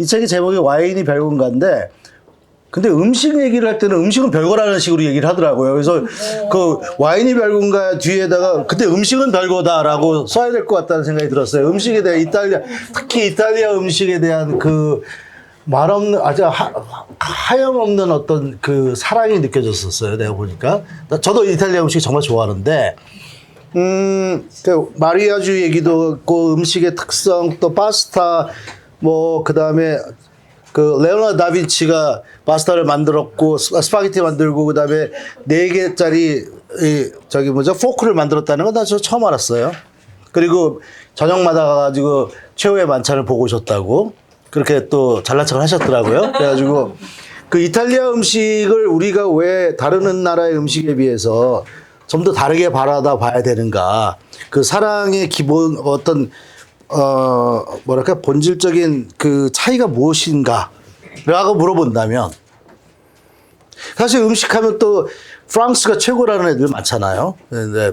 이 책의 제목이 와인이 별건가인데, 근데 음식 얘기를 할 때는 음식은 별거라는 식으로 얘기를 하더라고요. 그래서 그 와인이 별건가 뒤에다가 근데 음식은 별거다라고 써야 될 것 같다는 생각이 들었어요. 음식에 대한 특히 이탈리아 음식에 대한 그 말 없는, 아주 하염없는 어떤 그 사랑이 느껴졌었어요. 내가 보니까. 저도 이탈리아 음식 정말 좋아하는데, 그 마리아주 얘기도 있고, 음식의 특성, 또 파스타, 뭐, 그 다음에 그 레오나르도 다빈치가 파스타를 만들었고, 스파게티 만들고, 그 다음에 4개짜리, 저기 뭐죠? 포크를 만들었다는 건 나 저 처음 알았어요. 그리고 저녁마다 가가지고 최후의 만찬을 보고 오셨다고. 그렇게 또 잘난 척을 하셨더라고요. 그래가지고 그 이탈리아 음식을 우리가 왜 다른 나라의 음식에 비해서 좀 더 다르게 바라다 봐야 되는가. 그 사랑의 기본 어떤 뭐랄까 본질적인 그 차이가 무엇인가 라고 물어본다면 사실 음식하면 또 프랑스가 최고라는 애들 많잖아요. 근데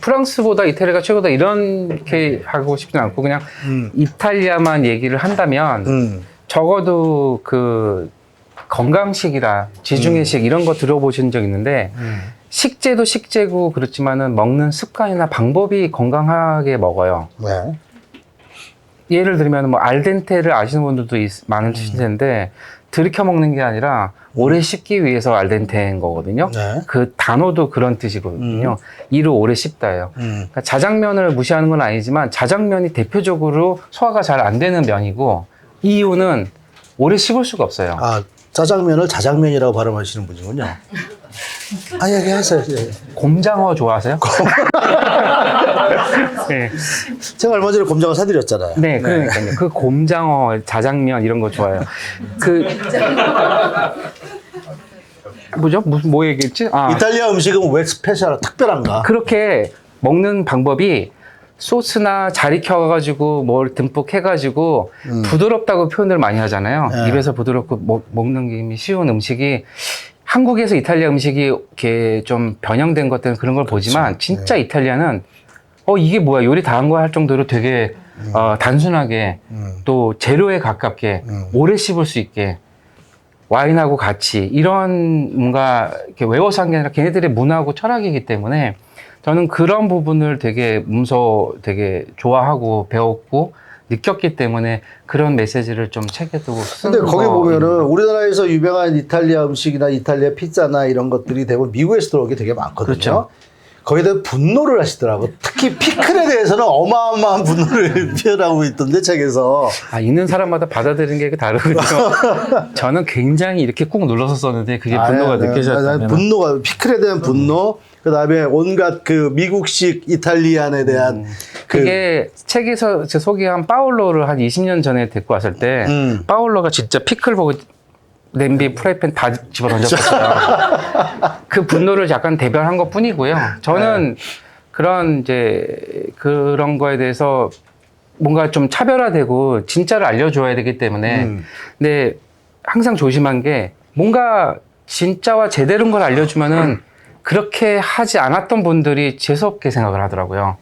프랑스보다 이탈리아가 최고다 이렇게 하고 싶지는 않고 그냥 이탈리아만 얘기를 한다면 적어도 그 건강식이라 지중해식 이런 거 들어보신 적 있는데 식재도 식재고 그렇지만은 먹는 습관이나 방법이 건강하게 먹어요. 네. 예를 들면 뭐 알덴테를 아시는 분들도 많으실 텐데 들이켜 먹는 게 아니라 오래 씹기 위해서 알덴테인 거거든요. 네. 그 단어도 그런 뜻이거든요. 이를 오래 씹다예요. 그러니까 자장면을 무시하는 건 아니지만 자장면이 대표적으로 소화가 잘 안 되는 면이고 이유는 오래 씹을 수가 없어요. 아, 짜장면을 자장면이라고 발음하시는 분이군요. 아, 얘기하세요. 예. 곰장어 좋아하세요? 네. 제가 얼마 전에 곰장어 사드렸잖아요. 네, 그러니까요. 그 곰장어, 자장면 이런 거 좋아해요. 그 뭐죠? 뭐 얘기했지? 아, 이탈리아 음식은 왜 스페셜 특별한가? 그렇게 먹는 방법이 소스나 잘 익혀가지고 뭘 듬뿍 해가지고 부드럽다고 표현을 많이 하잖아요. 네. 입에서 부드럽고 먹는 게 쉬운 음식이 한국에서 이탈리아 음식이 이렇게 좀 변형된 것들은 그런 걸 보지만 진짜 이탈리아는 이게 뭐야 요리 다 한 거야 할 정도로 되게 단순하게 또 재료에 가깝게 오래 씹을 수 있게 와인하고 같이 이런 뭔가 이렇게 외워서 한 게 아니라 걔네들의 문화하고 철학이기 때문에 저는 그런 부분을 되게 되게 좋아하고 배웠고 느꼈기 때문에 그런 메시지를 좀 책에도 쓰는 근데 거기 보면은 우리나라에서 유명한 이탈리아 음식이나 이탈리아 피자나 이런 것들이 대부분 미국에서 들어온 게 되게 많거든요. 그렇죠. 거기에 대해 분노를 하시더라고. 특히 피클에 대해서는 어마어마한 분노를 표현하고 있던데 책에서. 있는 사람마다 받아들이는 게 다르군요. 저는 굉장히 이렇게 꾹 눌러서 썼는데 그게 분노가 느껴졌다면 분노가 피클에 대한 분노, 그다음에 온갖 그 미국식 이탈리안에 대한 그게 책에서 제 소개한 파울로를 한 20년 전에 데리고 왔을 때 파울로가 진짜 피클 보고 냄비 프라이팬 다 집어 던졌었어요. 그 분노를 약간 대변한 것 뿐이고요. 저는 그런 거에 대해서 뭔가 좀 차별화되고 진짜를 알려줘야 되기 때문에 근데 항상 조심한 게 뭔가 진짜와 제대로인 걸 알려주면은 그렇게 하지 않았던 분들이 재수없게 생각을 하더라고요.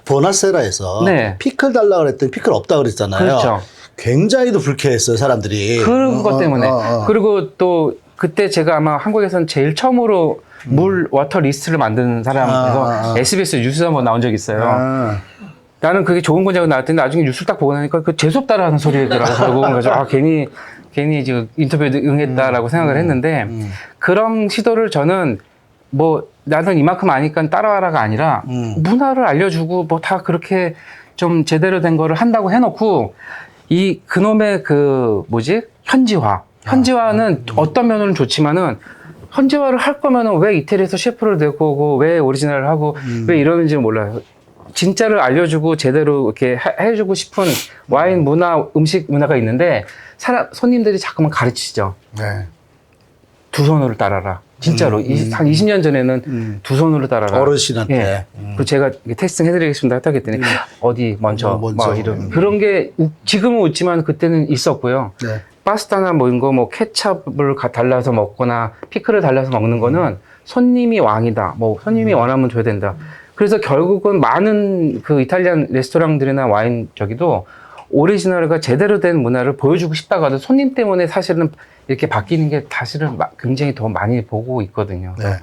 보나세라에서 네. 피클 달라 그랬더니 피클 없다 그랬잖아요. 그렇죠. 굉장히도 불쾌했어요, 사람들이. 그런 것 때문에. 그리고 또 그때 제가 아마 한국에서는 제일 처음으로 물 워터 리스트를 만든 사람에서 SBS 뉴스 한번 나온 적이 있어요. 나는 그게 좋은 거냐고 나왔더니 나중에 뉴스를 딱 보고 나니까 그 재수없다라는 소리더라고요. 그래서 괜히 지금 인터뷰에 응했다라고 생각을 했는데 그런 시도를 저는 뭐 나는 이만큼 아니까 따라와라가 아니라 문화를 알려주고 뭐 다 그렇게 좀 제대로 된 거를 한다고 해놓고 그놈의 현지화는 어떤 면으로는 좋지만은 현지화를 할 거면은 왜 이태리에서 셰프를 데리고 오고 왜 오리지널을 하고 왜 이러는지 몰라요. 진짜를 알려주고 제대로 이렇게 해주고 싶은 와인 문화, 음식 문화가 있는데 손님들이 자꾸만 가르치죠. 네. 두 손으로 따라라. 진짜로 한 20년 전에는 두 손으로 따라라. 어르신한테. 예. 그 제가 테스팅 해드리겠습니다. 했더니 어디 먼저 이런 그런 게 지금은 웃지만 그때는 있었고요. 네. 파스타나 뭐 이런 거 뭐 케찹을 달라서 먹거나 피클을 달라서 먹는 거는 손님이 왕이다. 뭐 손님이 원하면 줘야 된다. 그래서 결국은 많은 그 이탈리안 레스토랑들이나 와인 저기도 오리지널과 제대로 된 문화를 보여주고 싶다고 하도 손님 때문에 사실은 이렇게 바뀌는 게 사실은 굉장히 더 많이 보고 있거든요. 네.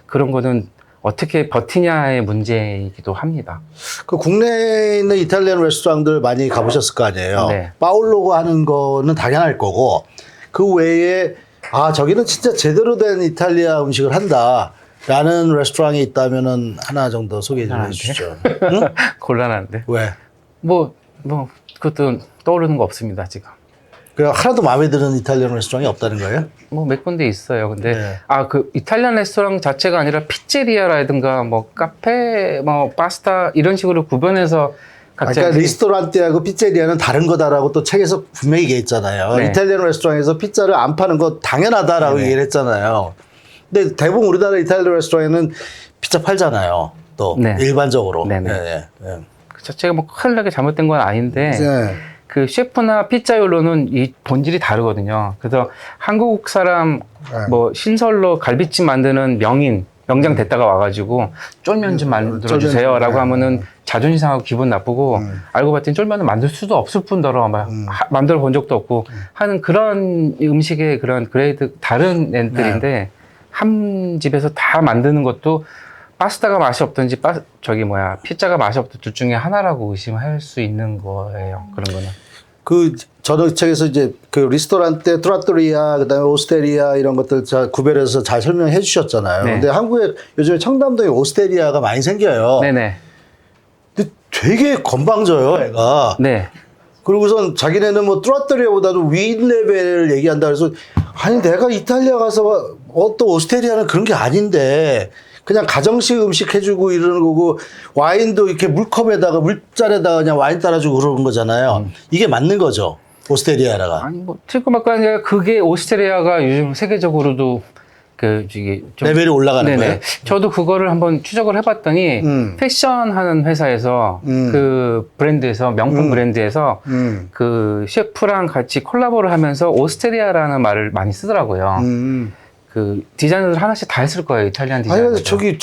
그런 거는 어떻게 버티냐의 문제이기도 합니다. 그 국내에 있는 이탈리안 레스토랑들 많이 가보셨을 거 아니에요. 네. 파올로가 하는 거는 당연할 거고 그 외에 저기는 진짜 제대로 된 이탈리아 음식을 한다라는 레스토랑이 있다면은 하나 정도 소개 좀 해주시죠. 응? 곤란한데. 왜? 뭐 그것도 떠오르는 거 없습니다 지금. 그냥 하나도 마음에 드는 이탈리안 레스토랑이 없다는 거예요? 뭐 몇 군데 있어요. 근데 네. 그 이탈리안 레스토랑 자체가 아니라 피체리아라든가 뭐 카페, 뭐 파스타 이런 식으로 구분해서 각자 그러니까 리스토랑테하고 피체리아는 다른 거다라고 또 책에서 분명히 얘기했잖아요. 네. 이탈리안 레스토랑에서 피자를 안 파는 거 당연하다라고 네. 얘기를 했잖아요. 근데 대부분 우리나라 이탈리안 레스토랑에는 피자 팔잖아요. 또 네. 일반적으로. 네네. 네. 그 자체가 뭐 큰일 나게 잘못된 건 아닌데 네. 그 셰프나 피자요로는 이 본질이 다르거든요. 그래서 한국 사람 뭐 신설로 갈비찜 만드는 명장 됐다가 와가지고 쫄면 좀 만들어 주세요라고 하면은 자존심 상하고 기분 나쁘고 알고 봤더니 쫄면을 만들 수도 없을 뿐더러 만들어 본 적도 없고 하는 그런 음식의 그런 그레이드 다른 애들인데 한 집에서 다 만드는 것도 파스타가 맛이 없든지 피자가 맛이 없든 둘 중에 하나라고 의심할 수 있는 거예요. 그런 거는. 저도 책에서 이제 그 리스토랑테, 트라토리아, 그다음에 오스테리아 이런 것들 구별해서 잘 설명해 주셨잖아요. 네. 근데 한국에 요즘에 청담동에 오스테리아가 많이 생겨요. 네네. 근데 되게 건방져요, 애가. 네. 그리고선 자기네는 뭐 트라토리아보다도 윗 레벨을 얘기한다 그래서 아니 내가 이탈리아 가서 또 오스테리아는 그런 게 아닌데 그냥 가정식 음식 해주고 이러는 거고 와인도 이렇게 물컵에다가 물잔에다가 그냥 와인 따라주고 그러는 거잖아요. 이게 맞는 거죠. 오스테리아라가. 아니 뭐 틀고 막고 아니라 그게 오스트리아가 요즘 세계적으로도 이게 좀 레벨이 올라가는 네네. 거예요. 저도 그거를 한번 추적을 해봤더니 패션 하는 회사에서 그 브랜드에서 명품 브랜드에서 그 셰프랑 같이 콜라보를 하면서 오스트리아라는 말을 많이 쓰더라고요. 그 디자이너들 하나씩 다 했을 거예요. 이탈리안 디자이너. 아니 저기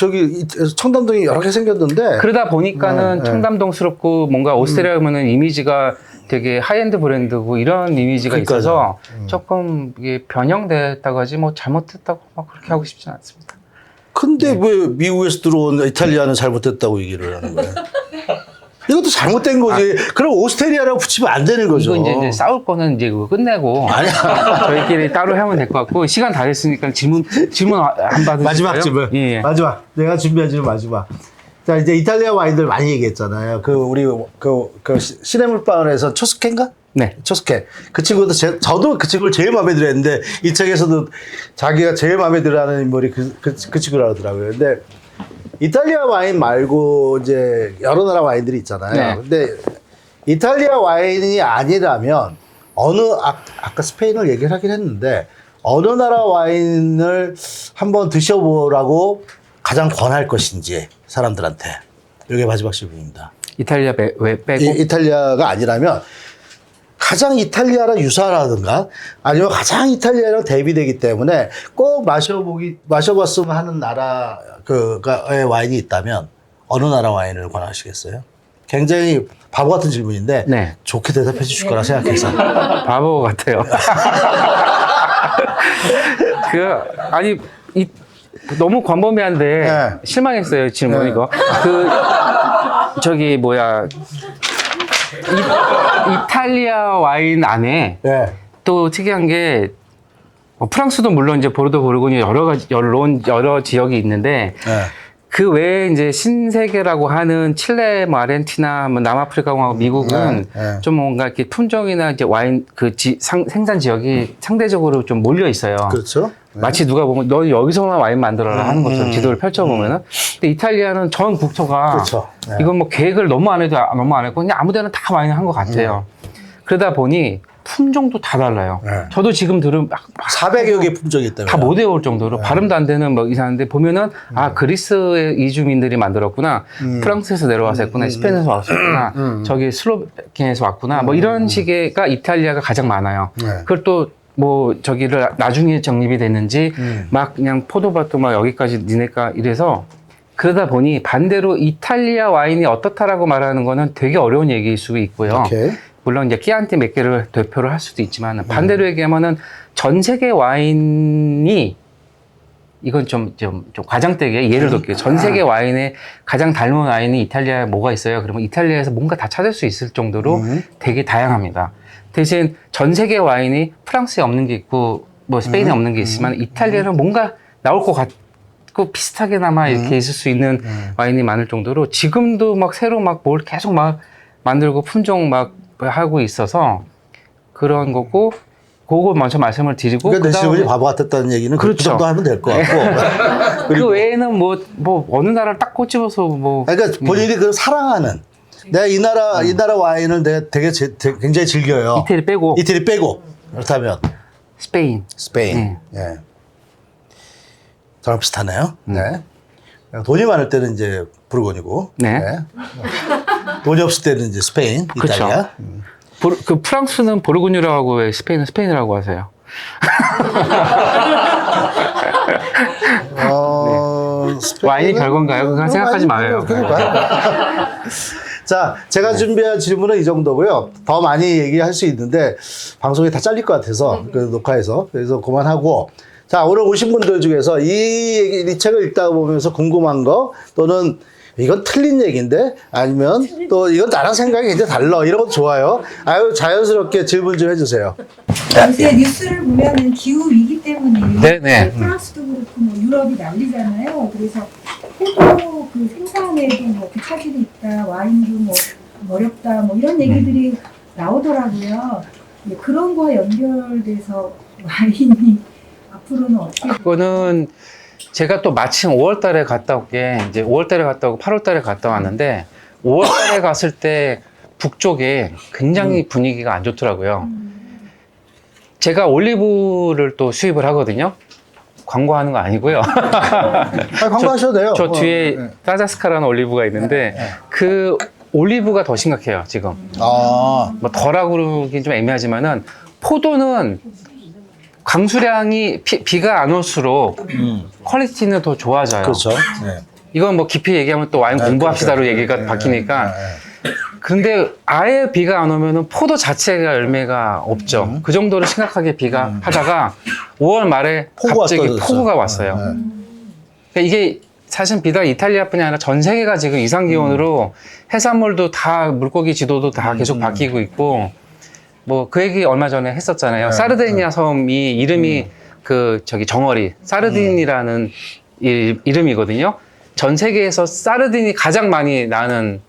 청담동이 여러 개 생겼는데 그러다 보니까는 청담동스럽고 뭔가 오스트리아 하면은 이미지가 되게 하이엔드 브랜드고 이런 이미지가 그러니까요. 있어서 조금 이게 변형됐다고 하지 뭐 잘못됐다고 막 그렇게 하고 싶지는 않습니다. 근데 왜 미국에서 들어온 이탈리아는 잘못됐다고 얘기를 하는 거예요? 이것도 잘못된 거지. 그럼 오스테리아라고 붙이면 안 되는 거죠. 이거 이제 싸울 거는 이제 그거 끝내고 저희끼리 따로 하면 될 것 같고 시간 다 됐으니까 질문 안 받으실까요? 마지막 질문. 예. 마지막. 내가 준비한 질문 마지막. 자, 이제 이탈리아 와인들 많이 얘기했잖아요. 우리 시내물방울에서 초스케인가? 네. 초스케. 그 친구도 저도 그 친구를 제일 마음에 들어 했는데 이 책에서도 자기가 제일 마음에 들어 하는 인물이 그 친구라고 하더라고요. 근데 이탈리아 와인 말고 이제 여러 나라 와인들이 있잖아요. 네. 근데 이탈리아 와인이 아니라면 아까 스페인을 얘기를 하긴 했는데 어느 나라 와인을 한번 드셔보라고 가장 권할 것인지 사람들한테. 이게 마지막 질문입니다. 이탈리아 왜 빼고? 이탈리아가 아니라면 가장 이탈리아랑 유사하든가 아니면 가장 이탈리아랑 대비되기 때문에 꼭 마셔봤으면 하는 나라의 와인이 있다면 어느 나라 와인을 권하시겠어요? 굉장히 바보 같은 질문인데 네. 좋게 대답해 주실 거라 생각해서. 바보 같아요. 너무 광범위한데 네. 실망했어요 질문 네. 이거. 이탈리아 와인 안에 네. 또 특이한 게 프랑스도 물론 이제 보르도 보르고뉴 여러 지역이 있는데 네. 그 외에 이제 신세계라고 하는 칠레, 뭐 아르헨티나, 뭐 남아프리카하고 미국은 네. 좀 뭔가 이렇게 품종이나 이제 와인 생산 지역이 상대적으로 좀 몰려 있어요. 그렇죠. 네. 마치 누가 보면 너 여기서만 와인 만들어라 하는 것처럼 지도를 펼쳐보면은. 근데 이탈리아는 전 국토가 그렇죠. 네. 이건 뭐 계획을 너무 안 했고 그냥 아무 데나 다 와인을 한 것 같아요. 그러다 보니 품종도 다 달라요. 네. 저도 지금 들은 400여 개 품종이 있다면 다 못 외울 정도로 발음도 안 되는 뭐 이상한데 보면은 그리스의 이주민들이 만들었구나, 프랑스에서 내려와서 했구나, 스페인에서 왔었구나, 저기 슬로베키아에서 왔구나, 뭐 이런 식의가 이탈리아가 가장 많아요. 네. 그걸 또 뭐 저기를 나중에 정립이 됐는지 막 그냥 포도밭도 막 여기까지 니네가 이래서 그러다 보니 반대로 이탈리아 와인이 어떻다라고 말하는 거는 되게 어려운 얘기일 수 있고요. 오케이. 물론 이제 끼안티 몇 개를 대표를 할 수도 있지만 반대로 얘기하면은 전 세계 와인이 이건 좀 과장되게 예를 들게요. 전 세계 와인에 가장 닮은 와인이 이탈리아에 뭐가 있어요? 그러면 이탈리아에서 뭔가 다 찾을 수 있을 정도로 되게 다양합니다. 대신 전 세계 와인이 프랑스에 없는 게 있고 뭐 스페인에 없는 게 있지만 이탈리아는 뭔가 나올 것 같고 비슷하게나마 이렇게 있을 수 있는 와인이 많을 정도로 지금도 막 새로 막 뭘 계속 막 만들고 품종 막 하고 있어서 그런 거고 그거 먼저 말씀을 드리고 그러니까 내 그다음에 지금이 바보 같았다는 얘기는 그 그렇죠. 정도 하면 될 것 같고. 그 외에는 뭐 어느 나라를 딱 꼬집어서 뭐 그러니까 본인이 그 사랑하는 내가 이 나라 와인을 내가 되게 굉장히 즐겨요. 이태리 빼고 그렇다면 스페인. 스페인. 예. 저랑 비슷하네요. 네. 돈이 많을 때는 이제 부르고니고. 네. 돈이 없을 때는 이제 스페인, 이탈리아. 그 프랑스는 보르고뉴라고 하고 왜 스페인은 스페인이라고 하세요? 와인이 별건가요? 그거 생각하지 마요. 자, 제가 준비한 질문은 이 정도고요. 더 많이 얘기할 수 있는데 방송이 다 잘릴 것 같아서 그 녹화해서 그래서 그만하고. 자, 오늘 오신 분들 중에서 이 책을 읽다 보면서 궁금한 거 또는 이건 틀린 얘기인데 아니면 또 이건 나랑 생각이 굉장히 달라 이런 것도 좋아요. 아유 자연스럽게 질문 좀 해주세요. 요새 뉴스를 보면은 기후 위기 때문에 네네. 프랑스도 그렇고 뭐 유럽이 난리잖아요. 그래서 포도 그 생산에도 뭐 차질이 있다, 와인도 뭐 어렵다, 뭐 이런 얘기들이 나오더라고요. 네, 그런 거와 연결돼서 와인이 앞으로는 어떻게? 그거는 제가 또 마침 5월 달에 갔다 온 게 이제 5월 달에 갔다 오고 8월 달에 갔다 왔는데 5월 달에 갔을 때 북쪽에 굉장히 분위기가 안 좋더라고요. 제가 올리브를 또 수입을 하거든요. 광고하는 거 아니고요. 광고하셔도 돼요. 저 뒤에 따자스카라는 올리브가 있는데 그 올리브가 더 심각해요, 지금. 뭐 덜하고 그러긴 좀 애매하지만은 포도는 강수량이 비가 안 올수록 퀄리티는 더 좋아져요. 그렇죠. 네. 이건 뭐 깊이 얘기하면 또 와인 공부합시다로 그렇죠. 얘기가 바뀌니까. 근데 아예 비가 안 오면은 포도 자체가 열매가 없죠. 그 정도로 심각하게 비가 하다가 5월 말에 갑자기 폭우가 왔어요. 그러니까 이게 사실 비단 이탈리아뿐이 아니라 전 세계가 지금 이상 기온으로 해산물도 다 물고기 지도도 다 계속 바뀌고 있고 뭐 그 얘기 얼마 전에 했었잖아요. 사르데니아 섬이 이름이 정어리 사르딘이라는 이름이거든요. 전 세계에서 사르딘이 가장 많이 나는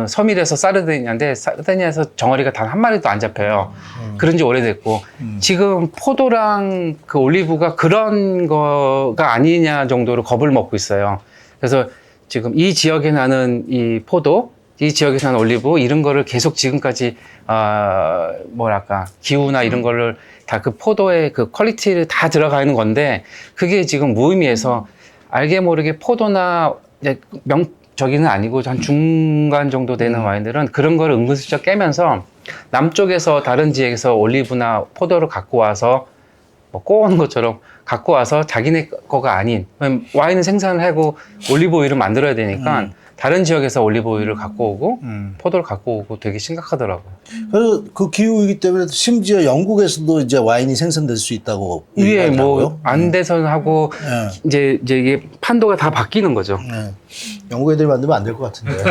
섬이라서 사르데니아인데 사르데니아에서 정어리가 단 한 마리도 안 잡혀요. 그런 지 오래됐고 지금 포도랑 그 올리브가 그런 거가 아니냐 정도로 겁을 먹고 있어요. 그래서 지금 이 지역에 나는 이 포도, 이 지역에 사는 올리브 이런 거를 계속 지금까지 기후나 이런 거를 다 그 포도의 그 퀄리티를 다 들어가는 건데 그게 지금 무의미해서 알게 모르게 포도나 저기는 아니고 한 중간 정도 되는 와인들은 그런 거를 은근슬쩍 깨면서 남쪽에서 다른 지역에서 올리브나 포도를 갖고 와서 뭐 꼬우는 것처럼 갖고 와서 자기네 거가 아닌 와인은 생산을 하고 올리브 오일을 만들어야 되니까 다른 지역에서 올리브 오일을 갖고 오고 포도를 갖고 오고 되게 심각하더라고요. 그래서 그 기후이기 때문에 심지어 영국에서도 이제 와인이 생산될 수 있다고 위에 뭐 안 돼서는 하고 이제 이게 판도가 다 바뀌는 거죠. 영국 애들이 만들면 안 될 것 같은데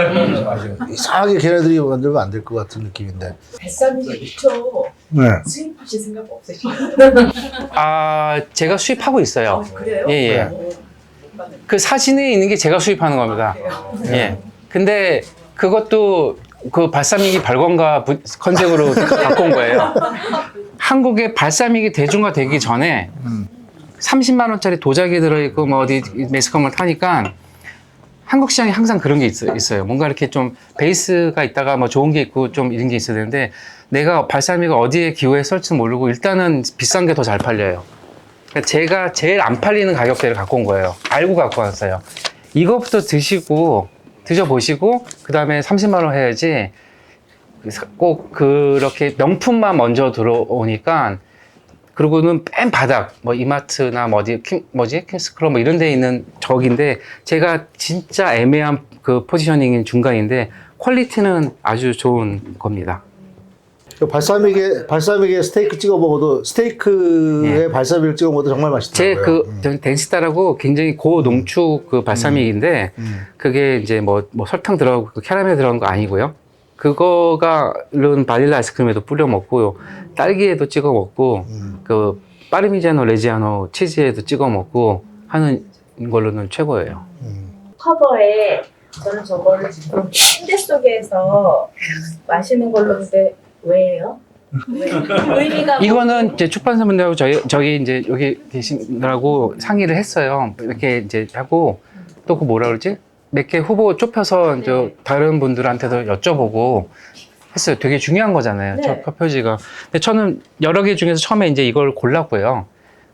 이상하게 걔네들이 만들면 안 될 것 같은 느낌인데. 뱃사미가 미쳐 수입하실 생각 없으시죠? 제가 수입하고 있어요. 그래요? 예. 그 사진에 있는 게 제가 수입하는 겁니다. 예. 근데 그것도 그 발사믹이 별건가 컨셉으로 갖고 온 거예요. 한국에 발사믹이 대중화되기 전에 30만 원짜리 도자기 들어있고 뭐 어디 매스컴을 타니까 한국 시장에 항상 그런 게 있어요. 뭔가 이렇게 좀 베이스가 있다가 뭐 좋은 게 있고 좀 이런 게 있어야 되는데 내가 발사믹을 어디에 기호에 쓸지 모르고 일단은 비싼 게 더 잘 팔려요. 제가 제일 안 팔리는 가격대를 갖고 온 거예요. 알고 갖고 왔어요. 이것부터 드셔보시고 그 다음에 30만 원 해야지 꼭 그렇게 명품만 먼저 들어오니까 그리고는 맨 바닥 뭐 이마트나 킹스크럽 뭐 이런 데 있는 적인데 제가 진짜 애매한 그 포지셔닝인 중간인데 퀄리티는 아주 좋은 겁니다. 그 발사믹에 스테이크 찍어 먹어도 스테이크에 예. 발사믹을 찍어 먹어도 정말 맛있더라고요. 저는 덴시타라고 굉장히 고농축 그 발사믹인데 그게 이제 뭐 설탕 들어가고 그 캐러멜 들어간 거 아니고요. 그거가는 바닐라 아이스크림에도 뿌려 먹고 딸기에도 찍어 먹고 그 파르미지아노 레지아노 치즈에도 찍어 먹고 하는 걸로는 최고예요. 커버에 저는 저거를 지금 침대 속에서 마시는 걸로 근데 왜요? 의미가 이거는 이제 출판사분들하고 저희 이제 여기 계신분들하고 상의를 했어요. 이렇게 이제 하고 또 그 뭐라 그러지? 몇 개 후보 좁혀서 이제 다른 분들한테도 여쭤보고 했어요. 되게 중요한 거잖아요. 네. 저 표지가. 근데 저는 여러 개 중에서 처음에 이제 이걸 골랐고요.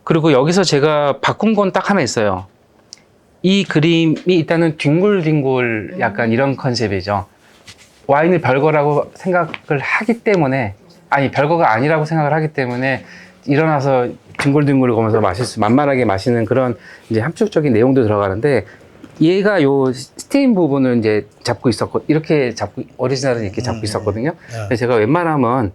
그리고 여기서 제가 바꾼 건 딱 하나 있어요. 이 그림이 일단은 뒹굴뒹굴 약간 이런 컨셉이죠. 와인을 별거라고 생각을 하기 때문에, 아니 별거가 아니라고 생각을 하기 때문에 일어나서 뒹굴뒹굴 거면서 만만하게 마시는 그런 이제 함축적인 내용도 들어가는데, 얘가 요 스팀 부분을 이제 잡고 있었고, 이렇게 잡고, 오리지널은 이렇게 잡고 있었거든요. 근데 제가 웬만하면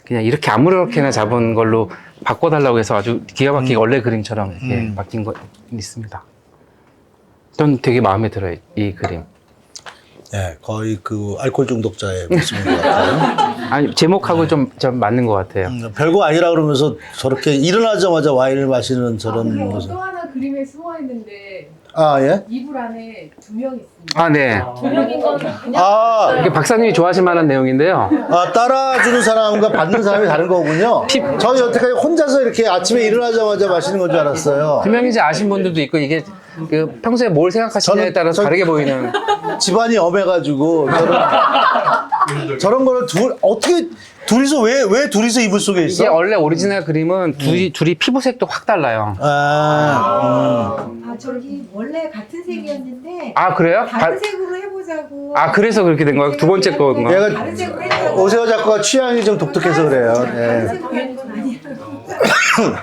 그냥 이렇게 아무렇게나 잡은 걸로 바꿔달라고 해서 아주 기가 막히게 원래 그림처럼 이렇게 바뀐 거 있습니다. 전 되게 마음에 들어요, 이 그림. 네, 거의 그 알코올 중독자의 모습인 것 같아요. 아니, 제목하고 좀 맞는 것 같아요. 별거 아니라 그러면서 저렇게 일어나자마자 와인을 마시는 저런 그리고 모습. 또 하나 그림에 숨어 있는데 아, 예? 이불 안에 2명 있습니다. 아, 네. 두 명인 건 그냥 아, 이게 박사님이 좋아하실 만한 내용인데요. 따라주는 사람과 받는 사람이 다른 거군요. 저는 여태까지 혼자서 이렇게 아침에 일어나자마자 마시는 건 줄 알았어요. 분명히 이제 아신 분들도 있고, 이게 그 평소에 뭘 생각하시냐에 따라서 다르게 보이는. 집안이 엄해가지고 저런 거를 어떻게 둘이서 왜 둘이서 이불 속에 있어? 이게 원래 오리지널 그림은 둘이 피부색도 확 달라요. 아, 저기 원래 같은 색이었는데 아, 그래요? 다른 색으로 해보자고. 아, 그래서 그렇게 된 거예요? 두 번째 거인가? 얘가 다른 색으로 해보자고. 오세호 작가가 취향이 좀 독특해서 그래요. 다른 네. 색으로 하는 건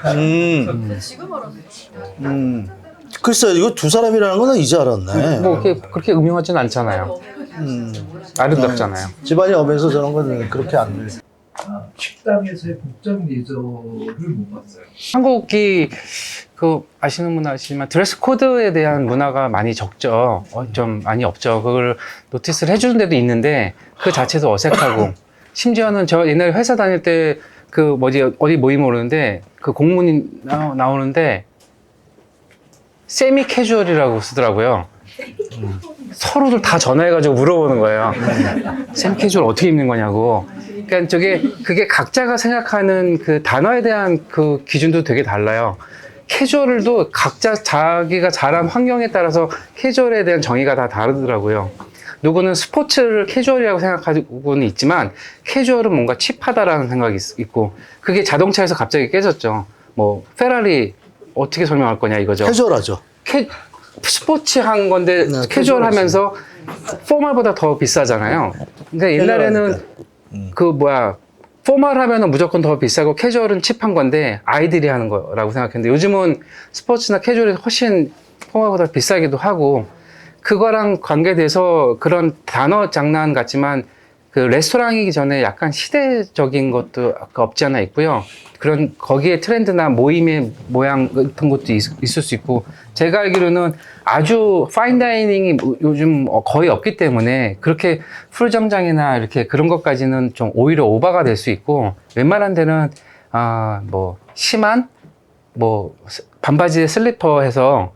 아니야. 지금 알았어요. 글쎄요, 이거 두 사람이라는 건 이제 알았네. 뭐 그렇게 음흉하진 않잖아요. 아름답잖아요. 집안이 엄해서 저런 건 그렇게 안 돼. 식당에서의 복장 예절을 못 봤어요. 한국이 그 아시는 분 아시지만 드레스 코드에 대한 문화가 많이 적죠. 좀 많이 없죠. 그걸 노티스를 해주는 데도 있는데 그 자체도 어색하고, 심지어는 저 옛날에 회사 다닐 때 그 어디 모임 오는데 그 공문이 나오는데 세미 캐주얼이라고 쓰더라고요. 서로들 다 전화해가지고 물어보는 거예요. 세미 캐주얼 어떻게 입는 거냐고. 그러니까 그게 각자가 생각하는 그 단어에 대한 그 기준도 되게 달라요. 캐주얼도 각자 자기가 자란 환경에 따라서 캐주얼에 대한 정의가 다 다르더라고요. 누구는 스포츠를 캐주얼이라고 생각하고는 있지만, 캐주얼은 뭔가 칩하다라는 생각이 있고, 그게 자동차에서 갑자기 깨졌죠. 뭐 페라리 어떻게 설명할 거냐 이거죠. 캐주얼하죠. 스포츠한 건데 네, 캐주얼하면서 포멀보다 더 비싸잖아요. 근데 옛날에는 포멀하면은 무조건 더 비싸고 캐주얼은 칩한 건데 아이들이 하는 거라고 생각했는데, 요즘은 스포츠나 캐주얼이 훨씬 포멀보다 비싸기도 하고, 그거랑 관계돼서 그런 단어 장난 같지만 그 레스토랑이기 전에 약간 시대적인 것도 없지 않아 있고요. 그런 거기에 트렌드나 모임의 모양 같은 것도 있을 수 있고, 제가 알기로는 아주 파인다이닝이 요즘 거의 없기 때문에 그렇게 풀정장이나 이렇게 그런 것까지는 좀 오히려 오버가 될 수 있고, 웬만한 데는 뭐 심한 뭐 반바지에 슬리퍼 해서,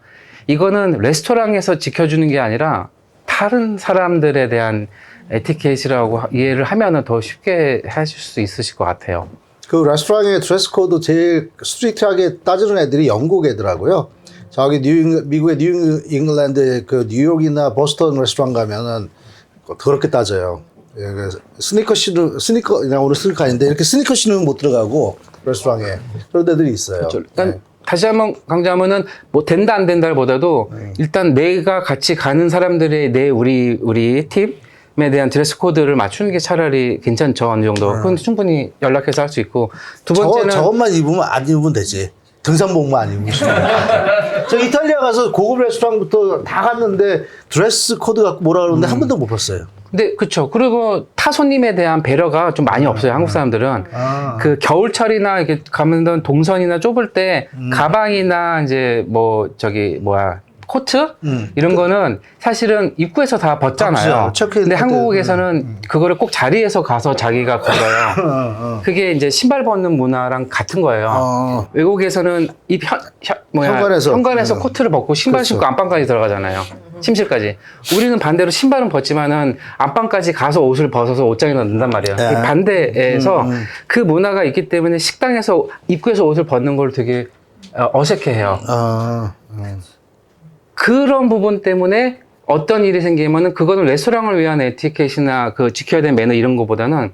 이거는 레스토랑에서 지켜주는 게 아니라 다른 사람들에 대한 에티켓이라고 이해를 하면은 더 쉽게 하실 수 있으실 것 같아요. 그 레스토랑의 드레스 코드 제일 스트릭트하게 따지는 애들이 영국 애더라고요. 저기 미국의 뉴 잉글랜드 그 뉴욕이나 보스턴 레스토랑 가면은 그렇게 따져요. 그냥 오늘 스니커 아닌데 이렇게 스니커 신으면 못 들어가고 레스토랑에 그런 데들이 있어요. 일단 다시 한번 강조하면은 뭐 된다 안 된다보다도 일단 내가 같이 가는 사람들의 우리 팀에 대한 드레스 코드를 맞추는 게 차라리 괜찮죠. 어느 정도. 그건 충분히 연락해서 할 수 있고, 두 번째는 저것만 입으면 안 입으면 되지. 등산복만 안 입으시면. 저 이탈리아 가서 고급 레스토랑부터 다 갔는데 드레스 코드 갖고 뭐라 그러는데 한 번도 못 봤어요. 근데 그쵸. 그리고 타 손님에 대한 배려가 좀 많이 없어요. 한국 사람들은. 아. 그 겨울철이나 이렇게 가면 동선이나 좁을 때 가방이나 이제 뭐 저기 뭐야 코트 이런 거는 사실은 입구에서 다 벗잖아요. 그렇죠. 체크인 근데 때. 한국에서는 그거를 꼭 자리에서 가서 자기가 걸어요. 그게 이제 신발 벗는 문화랑 같은 거예요. 외국에서는 현관에서 코트를 벗고 신발 그렇죠. 신고 안방까지 들어가잖아요. 침실까지. 우리는 반대로 신발은 벗지만은 안방까지 가서 옷을 벗어서 옷장에 넣는단 말이에요. 네. 반대에서 그 문화가 있기 때문에 식당에서 입구에서 옷을 벗는 걸 되게 어색해해요. 그런 부분 때문에 어떤 일이 생기면은 그거는 레스토랑을 위한 에티켓이나 그 지켜야 될 매너 이런 거보다는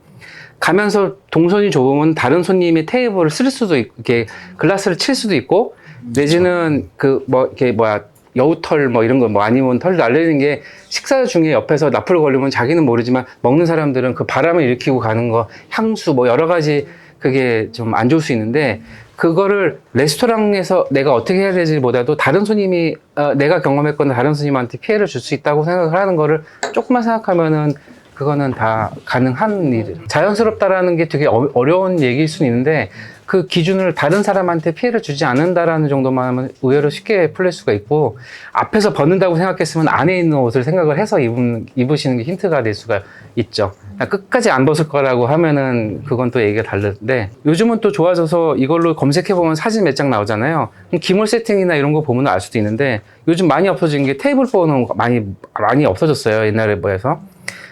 가면서 동선이 좁으면 다른 손님의 테이블을 쓸 수도 있고, 이렇게 글라스를 칠 수도 있고, 내지는 그 뭐 이렇게 뭐야 여우털 뭐 이런 거 뭐 아니면 털 날리는 게 식사 중에 옆에서 나풀 걸리면 자기는 모르지만 먹는 사람들은 그 바람을 일으키고 가는 거 향수 뭐 여러 가지 그게 좀 안 좋을 수 있는데 그거를 레스토랑에서 내가 어떻게 해야 되지보다도 다른 손님이 내가 경험했거나 다른 손님한테 피해를 줄 수 있다고 생각을 하는 거를 조금만 생각하면은 그거는 다 가능한 일. 자연스럽다라는 게 되게 어려운 얘기일 수는 있는데 그 기준을 다른 사람한테 피해를 주지 않는다라는 정도만 하면 의외로 쉽게 풀릴 수가 있고 앞에서 벗는다고 생각했으면 안에 있는 옷을 생각을 해서 입으시는 게 힌트가 될 수가 있죠. 끝까지 안 벗을 거라고 하면은 그건 또 얘기가 다른데 요즘은 또 좋아져서 이걸로 검색해보면 사진 몇 장 나오잖아요. 기물 세팅이나 이런 거 보면 알 수도 있는데 요즘 많이 없어진 게 테이블 보는 많이 없어졌어요. 옛날에 비해서.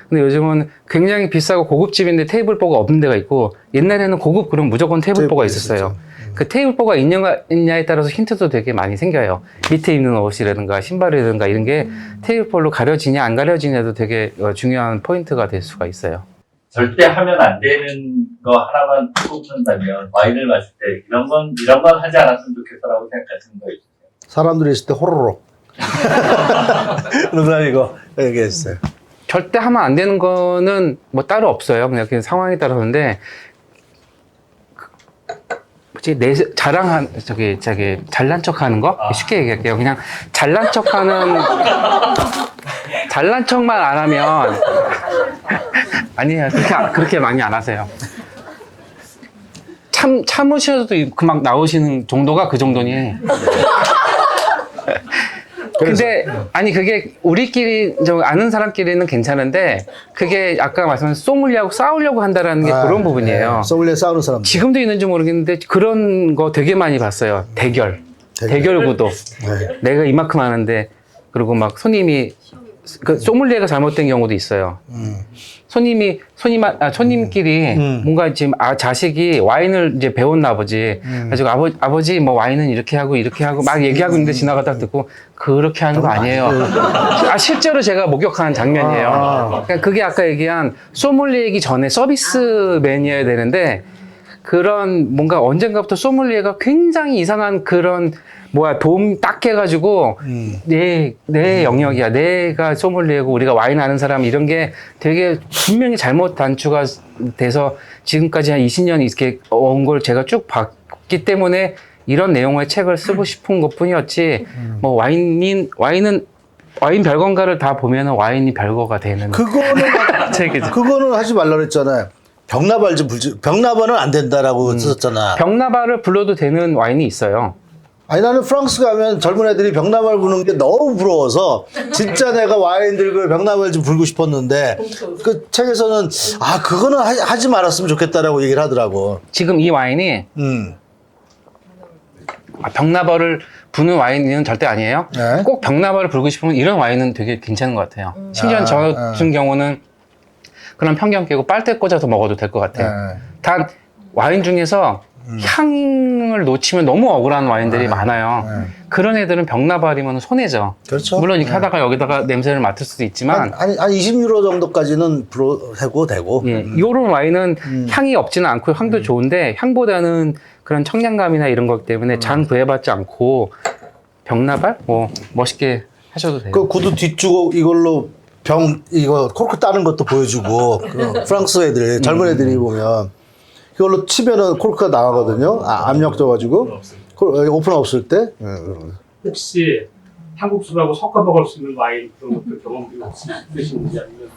근데 요즘은 굉장히 비싸고 고급집인데 테이블보가 없는 데가 있고 옛날에는 고급 그럼 무조건 테이블보가 있었어요. 그 테이블보가 있냐에 따라서 힌트도 되게 많이 생겨요. 밑에 입는 옷이라든가 신발이라든가 이런 게 테이블보로 가려지냐 안 가려지냐도 되게 중요한 포인트가 될 수가 있어요. 절대 하면 안 되는 거 하나만 꼽는다면 와인을 마실 때 이런 건 하지 않았으면 좋겠다라고 생각하시는 거 있으세요? 사람들이 있을 때 호로록. 누나 이거 얘기했어요. 절대 하면 안 되는 거는 뭐 따로 없어요. 그냥 상황에 따라서인데 뭐지 잘난 척하는 거 쉽게 얘기할게요. 그냥 잘난 척만 안 하면 아니에요. 그렇게 많이 안 하세요. 참으셔도 막 나오시는 정도가 그 정도니. 근데 아니 그게 우리끼리 아는 사람끼리는 괜찮은데 그게 아까 말씀하신 소믈리하고 싸우려고 한다라는 게 그런 부분이에요. 네. 소믈리에 싸우는 사람. 지금도 있는지 모르겠는데 그런 거 되게 많이 봤어요. 대결 구도. 네. 내가 이만큼 하는데 그리고 막 손님이 그 소믈리에가 잘못된 경우도 있어요. 손님끼리 뭔가 지금 자식이 와인을 이제 배웠나 보지. 그래서 아버지 뭐 와인은 이렇게 하고 막 얘기하고 있는데 지나가다 듣고 그렇게 하는 거 아니에요. 실제로 제가 목격한 장면이에요. 그러니까 그게 아까 얘기한 소믈리에이기 전에 서비스맨이어야 되는데 그런 뭔가 언젠가부터 소믈리에가 굉장히 이상한 그런 도움 딱 해가지고 내 영역이야. 내가 소믈리에고 우리가 와인 아는 사람 이런 게 되게 분명히 잘못 단추가 돼서 지금까지 한 20년 이렇게 온 걸 제가 쭉 봤기 때문에 이런 내용의 책을 쓰고 싶은 것 뿐이었지 뭐 와인 별건가를 다 보면은 와인이 별거가 되는 책이죠. 그거는 하지 말라 그랬잖아요. 병나발은 안 된다라고 썼잖아. 병나발을 불러도 되는 와인이 있어요. 아니 나는 프랑스 가면 젊은 애들이 병나발 부는 게 너무 부러워서 진짜 내가 와인 들고 병나발 좀 불고 싶었는데 그 책에서는 그거는 하지 말았으면 좋겠다라고 얘기를 하더라고. 지금 이 와인이 병나발을 부는 와인은 절대 아니에요. 네. 꼭 병나발을 불고 싶으면 이런 와인은 되게 괜찮은 것 같아요. 심지어 저 같은 경우는 그런 편견 깨고 빨대 꽂아서 먹어도 될 것 같아요. 단 와인 중에서 향을 놓치면 너무 억울한 와인들이 많아요. 그런 애들은 병나발이면 손해죠. 그렇죠. 물론 이렇게 하다가 여기다가 냄새를 맡을 수도 있지만 한 20유로 정도까지는 해도 되고. 이런 와인은 향이 없지는 않고 향도 좋은데 향보다는 그런 청량감이나 이런 것 때문에 장 구애받지 않고 병나발 멋있게 하셔도 돼요. 그 구두 뒤주고 이걸로 이거 코르크 따는 것도 보여주고 그 프랑스 애들 젊은 애들이 보면 이걸로 치면은 코르크가 나가거든요. 압력 줘가지고 오픈 없을 때. 혹시 한국 술하고 섞어 먹을 수 있는 와인 그런 것들 경험이 있으신지 아니면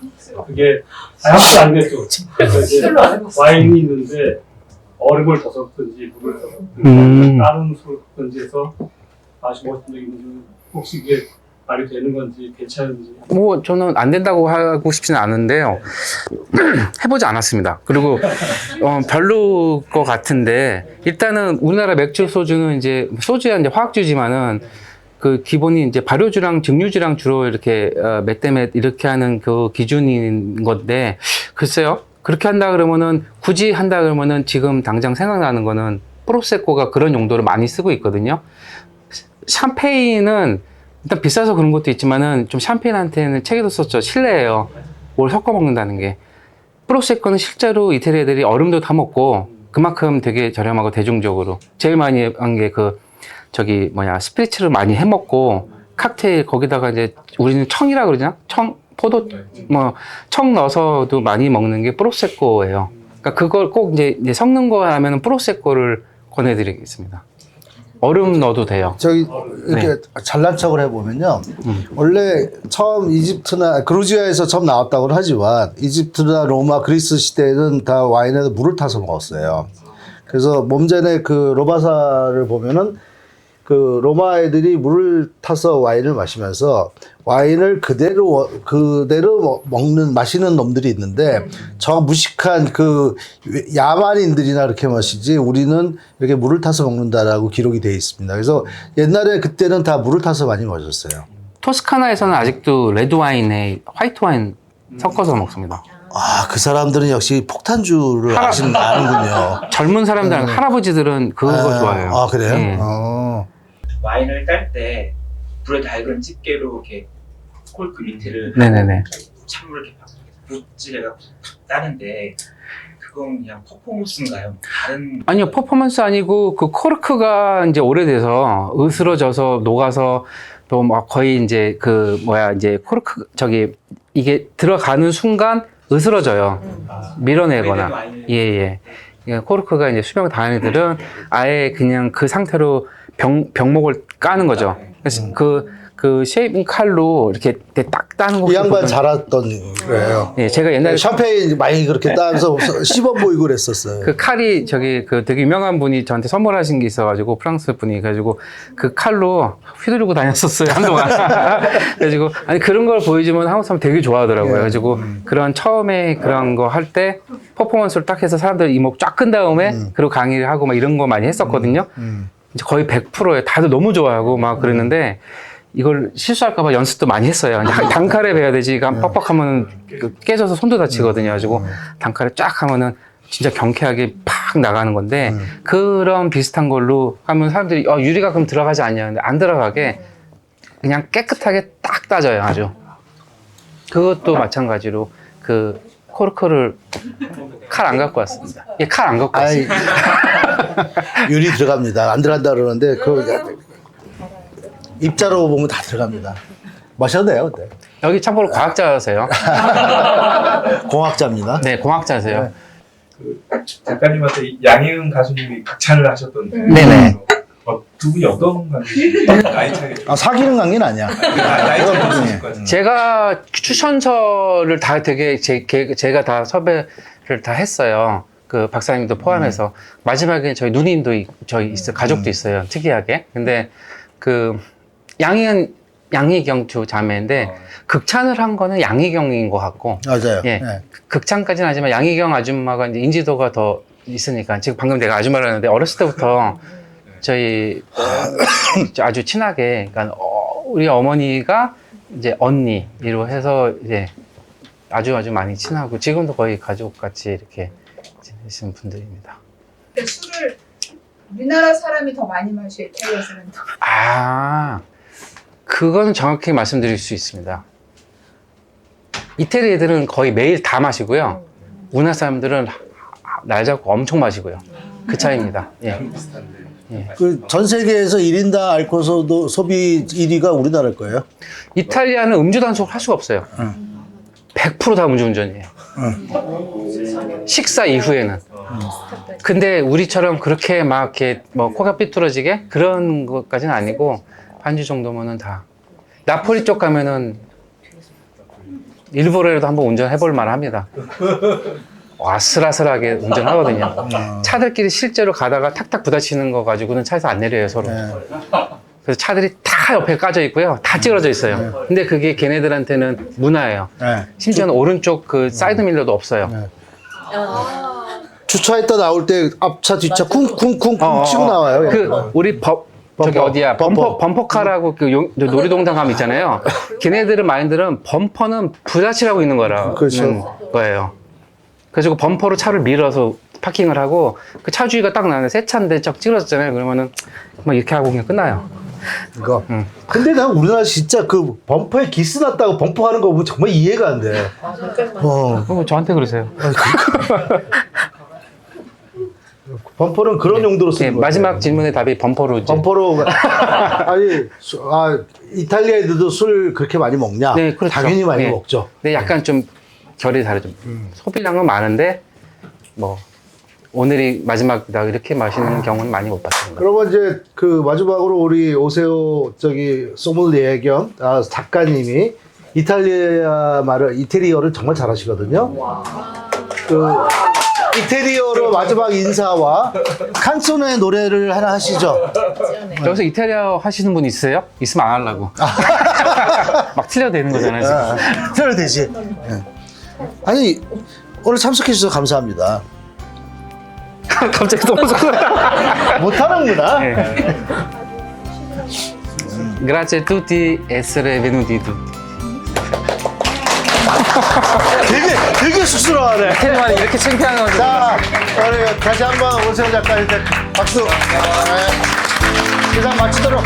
그게 한국 술 아니겠죠. 그래서 이제 와인이 있는데 얼음을 더 섞든지 물을 더 섞든지 다른 술을 섞든지 해서 맛이 멋진 적이 있는지 혹시 이게 말이 되는 건지 괜찮은지. 뭐 저는 안 된다고 하고 싶지는 않은데요. 해보지 않았습니다. 그리고 별로 것 같은데 일단은 우리나라 맥주 소주는 이제 소주야 이제 화학주지만은 그 기본이 이제 발효주랑 증류주랑 주로 이렇게 몇 대 몇 이렇게 하는 그 기준인 건데 글쎄요. 그렇게 한다 그러면은 굳이 한다 그러면은 지금 당장 생각나는 거는 프로세코가 그런 용도로 많이 쓰고 있거든요. 샴페인은 일단 비싸서 그런 것도 있지만은 좀 샴페인한테는 책에도 썼죠. 실내예요. 뭘 섞어 먹는다는 게. 프로세코는 실제로 이태리 애들이 얼음도 다 먹고 그만큼 되게 저렴하고 대중적으로 제일 많이 한 게 그 저기 뭐냐 스피리츠를 많이 해 먹고 칵테일 거기다가 이제 우리는 청이라 그러잖아. 청 포도 뭐 청 넣어서도 많이 먹는 게 프로세코예요. 그러니까 그걸 꼭 이제 섞는 거 하면은 프로세코를 권해드리겠습니다. 얼음 넣어도 돼요. 저기 이렇게 잘난 척을 해보면요. 원래 처음 이집트나 그루지아에서 처음 나왔다고는 하지만 이집트나 로마, 그리스 시대에는 다 와인에다 물을 타서 먹었어요. 그래서 몸전에 그 로바사를 보면은 그 로마 애들이 물을 타서 와인을 마시면서 와인을 그대로 마시는 놈들이 있는데 저 무식한 그 야만인들이나 이렇게 마시지 우리는 이렇게 물을 타서 먹는다라고 기록이 되어 있습니다. 그래서 옛날에 그때는 다 물을 타서 많이 마셨어요. 토스카나에서는 아직도 레드 와인에 화이트 와인 섞어서 먹습니다. 아, 그 사람들은 역시 폭탄주를 아는군요. 젊은 사람들은 할아버지들은 그거 좋아해요. 아, 그래요? 예. 와인을 딸 때 불에 달군 집게로 이렇게 콜크 밑에를 네네네. 찬물을 이렇게 붓질해가 따는데 그건 그냥 퍼포먼스인가요? 다른 아니요, 퍼포먼스 아니고 그 코르크가 이제 오래돼서 으스러져서 녹아서 또 막 거의 이제 그 뭐야 이제 코르크 저기 이게 들어가는 순간 으스러져요. 밀어내거나. 와인을 예예. 코르크가 이제 수명 다한 애들은 아예 그냥 그 상태로 병목을 까는 거죠. 그래서 그 쉐이빙 칼로 이렇게 딱 따는 거. 이 양반 잘했던 거예요. 예, 제가 옛날에 샴페인 많이 그렇게 따면서 씹어 보이고 그랬었어요. 그 칼이 저기 그 되게 유명한 분이 저한테 선물하신 게 있어가지고 프랑스 분이 가지고 그 칼로 휘두르고 다녔었어요 한동안. 그래가지고 아니 그런 걸 보여주면 한국 사람 되게 좋아하더라고요. 그래가지고 그런 처음에 그런 거 할 때 퍼포먼스를 딱 해서 사람들 이목 쫙 끈 다음에 그리고 강의를 하고 막 이런 거 많이 했었거든요. 이제 거의 100%예요. 다들 너무 좋아하고 막 그랬는데. 이걸 실수할까봐 연습도 많이 했어요. 단칼에 배워야 되지. 뻑뻑하면 깨져서 손도 다치거든요. 가지고 단칼에 쫙 하면은 진짜 경쾌하게 팍 나가는 건데 그런 비슷한 걸로 하면 사람들이 유리가 그럼 들어가지 않냐. 근데 안 들어가게 그냥 깨끗하게 딱 따져요. 아주. 그것도 마찬가지로 그 코르크를 칼 안 갖고 왔습니다. 예, 칼 안 갖고 왔어요. 유리 들어갑니다. 안 들어간다 그러는데 그 입자로 보면 다 들어갑니다. 마셔도 돼요, 근데. 여기 참고로 과학자세요. 공학자입니다. 네, 공학자세요. 그 작가님한테 양희은 가수님이 극찬을 하셨던데. 네네. 두 분이 어떤 관계인지 나이 차이. 아, 사귀는 관계는 아니야. 나이 차이 있을 거 같은데. 제가 추천서를 다 되게 제가 다 섭외를 다 했어요. 그 박사님도 포함해서. 마지막에 저희 누님도 저희 가족도 있어요. 특이하게. 근데 그 양희은 양희경 두 자매인데 극찬을 한 거는 양희경인 것 같고. 맞아요. 예. 네. 극찬까지는 하지만 양희경 아줌마가 이제 인지도가 더 있으니까 지금 방금 내가 아줌마를 했는데 어렸을 때부터 저희 아주 친하게 그러니까 우리 어머니가 이제 언니로 해서 이제 아주 많이 친하고 지금도 거의 가족같이 이렇게 지내시는 분들입니다. 근데 술을 우리나라 사람이 더 많이 마셔 이태리에서는 더. 그건 정확히 말씀드릴 수 있습니다. 이태리 애들은 거의 매일 다 마시고요. 우리나라 사람들은 날 잡고 엄청 마시고요. 그 차이입니다. 예. 그 전 세계에서 1인당 알코올 소비 1위가 우리나라일 거예요. 이탈리아는 음주 단속을 할 수가 없어요. 100% 다 음주운전이에요. 식사 이후에는. 근데 우리처럼 그렇게 막 이렇게 뭐 코가 삐뚤어지게 그런 것까지는 아니고 반주 정도면은 다 나폴리 쪽 가면은 일부러라도 한번 운전해볼 만합니다. 아슬아슬하게 운전하거든요. 차들끼리 실제로 가다가 탁탁 부딪히는 거 가지고는 차에서 안 내려요, 서로. 그래서 차들이 다 옆에 까져 있고요. 다 찌그러져 있어요. 근데 그게 걔네들한테는 문화예요. 심지어는 오른쪽 그 사이드밀러도 없어요. 주차했다 나올 때 앞차 뒷차 쿵쿵쿵쿵 치고 나와요. 그 우리 저기 어디야 범퍼카라고 그 놀이동산 가면 있잖아요. 걔네들은 마인드는 범퍼는 부딪히라고 있는 거라 그렇죠. 거예요. 그래서 그 범퍼로 차를 밀어서 파킹을 하고 그 차주위가 딱 나는데 새 차인데 쫙 찌그러졌잖아요. 그러면은 막 이렇게 하고 그냥 끝나요. 이거. 근데 난 우리나라 진짜 그 범퍼에 기스 났다고 범퍼 하는 거 보면 정말 이해가 안 돼. 저한테 그러세요. 범퍼는 그런 용도로 네, 쓰는 거예요. 마지막 질문의 답이 범퍼로 이제. 범퍼로 아니 이탈리아 애들도 술 그렇게 많이 먹냐? 네, 그렇죠. 당연히 많이 네. 먹죠. 근데 약간 좀 결이 다르죠. 소비량은 많은데 뭐 오늘이 마지막이다 이렇게 마시는 경우는 많이 못 봤습니다. 그러면 이제 그 마지막으로 우리 오세호 저기 소믈리에 겸 작가님이 이탈리아 말을 이태리어를 정말 잘하시거든요. 그 이태리어로 마지막 인사와 칸소네 노래를 하나 하시죠. 여기서 이탈리아 하시는 분 있어요? 있으면 안 하려고. 막 틀려도 되는 거잖아요. 지금. 틀어도 되지. 네. 아니 오늘 참석해 주셔서 감사합니다. 갑자기 너무 못하는구나. Grazie a tutti essere venuti tutti. 되게 쑥스러워하네. 이태리말이 이렇게 창피한 거. 자, 우리 다시 한번 오세호 작가님한테 박수. 시간 마치도록.